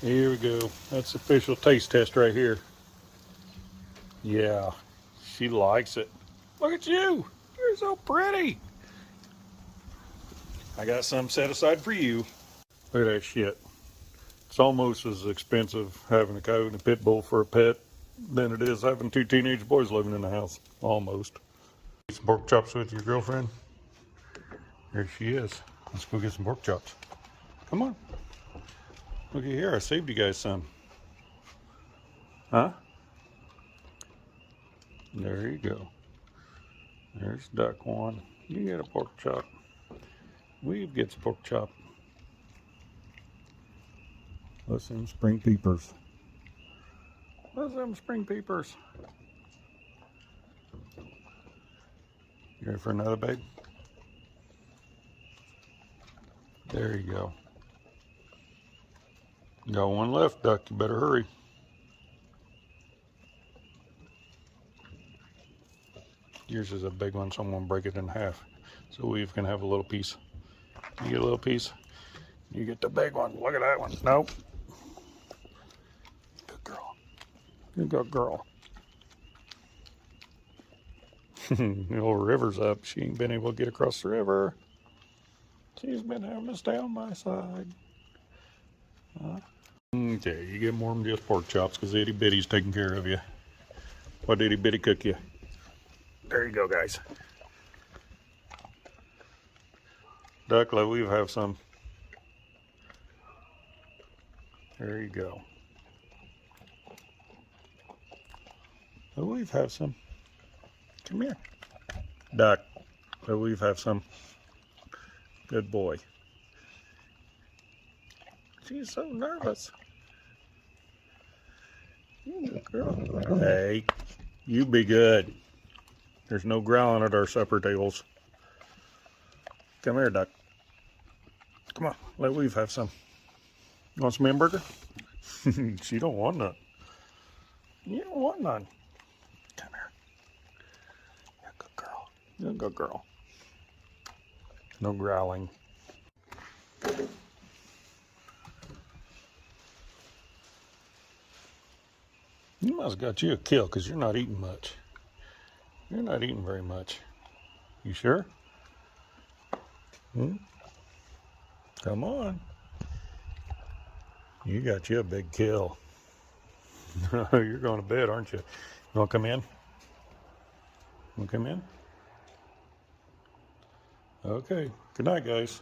Here we go. That's the official taste test right here. Yeah, she likes it. Look at you. You're so pretty. I got some set aside for you. Look at that shit. It's almost as expensive having a coyote and a pit bull for a pet than it is having two teenage boys living in the house. Almost. Get some pork chops with your girlfriend. There she is. Let's go get some pork chops. Come on. Looky here. I saved you guys some. Huh? There you go. There's duck one. You get a pork chop. We've gets a pork chop. Let's them spring peepers. Let's them spring peepers. You ready for another, babe? There you go. Got one left, duck. You better hurry. Yours is a big one, so I'm going to break it in half. So we can have a little piece. You get a little piece. You get the big one. Look at that one. Nope. Good girl. Good girl. The old river's up. She ain't been able to get across the river. She's been having to stay on my side. Okay, you get more than just pork chops because itty bitty's taking care of you. What did itty bitty cook you? There you go, guys. Duck, let we have some. There you go. Let we have some. Come here. Duck, let we have some. Good boy. She's so nervous. Good girl. Hey, you be good. There's no growling at our supper tables. Come here, duck. Come on, let Weave have some. You want some hamburger? She don't want none. You don't want none. Come here. You're a good girl. You're a good girl. No growling. You must have got you a kill because you're not eating much. You're not eating very much. You sure? Come on. You got you a big kill. You're going to bed, aren't you? You want to come in? Want to come in? Okay. Good night, guys.